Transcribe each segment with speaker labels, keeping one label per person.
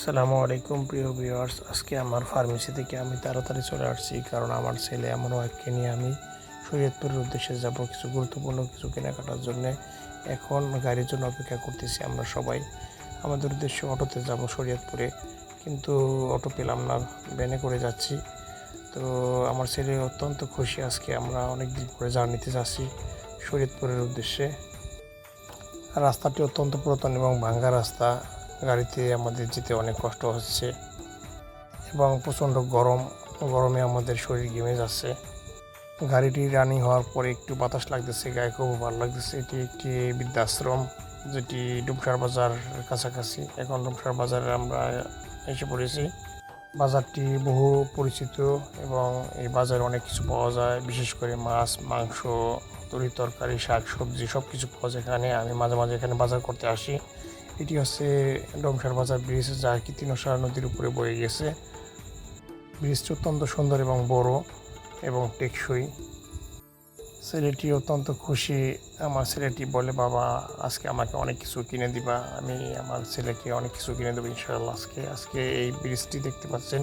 Speaker 1: আসসালামু আলাইকুম প্রিয় ভিউয়ার্স। আজকে আমার ফার্মেসি থেকে আমি তাড়াতাড়ি চলে আসছি, কারণ আমার ছেলে আমার ওয়াইফকে নিয়ে আমি শরীয়তপুরের উদ্দেশ্যে যাব কিছু গুরুত্বপূর্ণ কিছু কেনাকাটার জন্য। এখন গাড়ির জন্য অপেক্ষা করতেছি আমরা সবাই। আমাদের উদ্দেশ্য অটোতে যাব শরীয়তপুরে, কিন্তু অটো পেলাম না, ভ্যানে করে যাচ্ছি। তো আমার ছেলে অত্যন্ত খুশি, আজকে আমরা অনেক দিন পরে জার্নিতে যাচ্ছি শরীয়তপুরের উদ্দেশ্যে। রাস্তাটি অত্যন্ত পুরাতন এবং ভাঙ্গা রাস্তা, গাড়িতে আমাদের যেতে অনেক কষ্ট হচ্ছে এবং প্রচণ্ড গরমে আমাদের শরীর ঘেমে যাচ্ছে। গাড়িটি রানিং হওয়ার পরে একটু বাতাস লাগতেছে, গায়ে খুব ভালো লাগতেছে। এটি একটি বৃদ্ধাশ্রম, যেটি ডুমসার বাজার কাছাকাছি। এখন ডুমসার বাজারে আমরা এসে পড়েছি। বাজারটি বহু পরিচিত এবং এই বাজারে অনেক কিছু পাওয়া যায়, বিশেষ করে মাছ, মাংস, তরি তরকারি, শাক সবজি সব কিছু পাওয়া যায় এখানে। আমি মাঝে মাঝে এখানে বাজার করতে আসি। এটি হচ্ছে ডোমসার বাজার ব্রিজ, যা কি তিনশা নদীর উপরে বয়ে গেছে। ব্রিজটি অত্যন্ত সুন্দর এবং বড় এবং টেকসই। ছেলেটি অত্যন্ত খুশি। আমার ছেলেটি বলে, বাবা আজকে আমাকে অনেক কিছু কিনে দিবা। আমি আমার ছেলেকে অনেক কিছু কিনে দেবো ইনশাআল্লাহ। আজকে এই ব্রিজটি দেখতে পাচ্ছেন,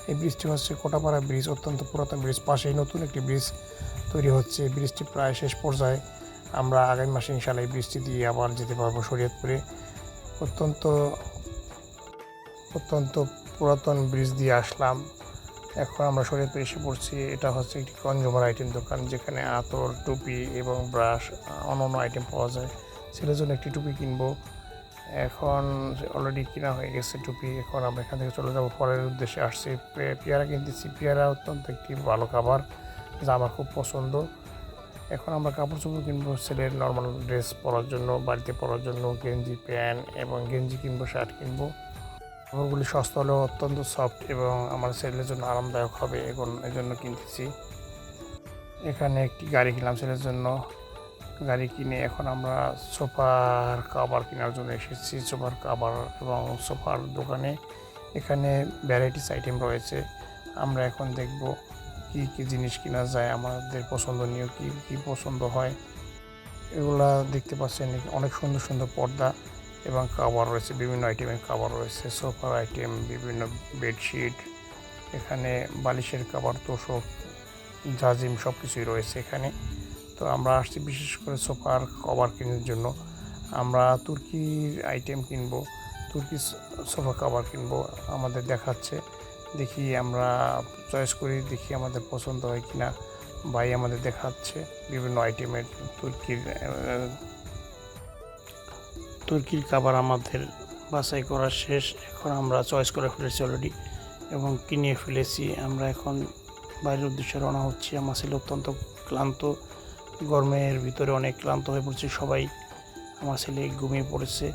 Speaker 1: এই ব্রিজটি হচ্ছে কোটাপাড়া ব্রিজ, অত্যন্ত পুরাতন ব্রিজ। পাশেই নতুন একটি ব্রিজ তৈরি হচ্ছে, ব্রিজটি প্রায় শেষ পর্যায়ে। আমরা আগামী মাসে ইনশাআল্লাহ এই ব্রিজটি দিয়ে আবার যেতে পারবো শরীয়তপুরে। অত্যন্ত অত্যন্ত পুরাতন ব্রিজ দিয়ে আসলাম। এখন আমরা শরীয়তপুর এসে পড়ছি। এটা হচ্ছে একটি কনজিউমার আইটেম দোকান, যেখানে আতর, টুপি এবং ব্রাশ, অন্যান্য আইটেম পাওয়া যায়। ছেলের জন্য একটি টুপি কিনবো, এখন অলরেডি কেনা হয়ে গেছে টুপি। এখন আমরা এখান থেকে চলে যাবো পরের উদ্দেশ্যে। আসছি পেয়ারা কিনতেছি। পেয়ারা অত্যন্ত একটি ভালো খাবার, যা আমার খুব পছন্দ। এখন আমরা কাপড় চোপড় কিনবো ছেলের নর্মাল ড্রেস পরার জন্য, বাড়িতে পরার জন্য গেঞ্জি, প্যান্ট এবং গেঞ্জি কিনবো, শার্ট কিনবো। কাপড়গুলি সস্তা হলেও অত্যন্ত সফট এবং আমার ছেলের জন্য আরামদায়ক হবে, এখন এই জন্য কিনতেছি। এখানে একটি গাড়ি কিনলাম ছেলের জন্য। গাড়ি কিনে এখন আমরা সোফার কাভার কেনার জন্য এসেছি, সোফার কাভার এবং সোফার দোকানে। এখানে ভ্যারাইটিস আইটেম রয়েছে। আমরা এখন দেখব কি কি জিনিস কেনা যায়, আমাদের পছন্দনীয় কি কি পছন্দ হয়। এগুলা দেখতে পাচ্ছেন, অনেক সুন্দর সুন্দর পর্দা এবং কাভার রয়েছে, বিভিন্ন আইটেমের কাভার রয়েছে, সোফার আইটেম, বিভিন্ন বেডশিট, এখানে বালিশের কাভার, তোষক, জাজিম সব কিছুই রয়েছে এখানে। তো আমরা আসছি বিশেষ করে সোফার কভার কেনার জন্য। আমরা তুর্কির আইটেম কিনবো, তুর্কি সোফা কভার কিনবো, আমাদের দেখাচ্ছে। দেখি আমরা চয়েস করি, দেখি আমাদের পছন্দ হয় কিনা। ভাই আমাদের দেখাচ্ছে বিভিন্ন আইটেমের তুর্কির খাবার। আমাদের বাছাই করা শেষ, এখন আমরা চয়েস করে ফেলেছি অলরেডি এবং কিনে ফেলেছি। আমরা এখন বাইরের উদ্দেশ্যে রওনা হচ্ছি। আমার ছেলে অত্যন্ত ক্লান্ত, গরমের ভিতরে অনেক ক্লান্ত হয়ে পড়ছে সবাই। আমার ছেলে ঘুমিয়ে পড়েছে।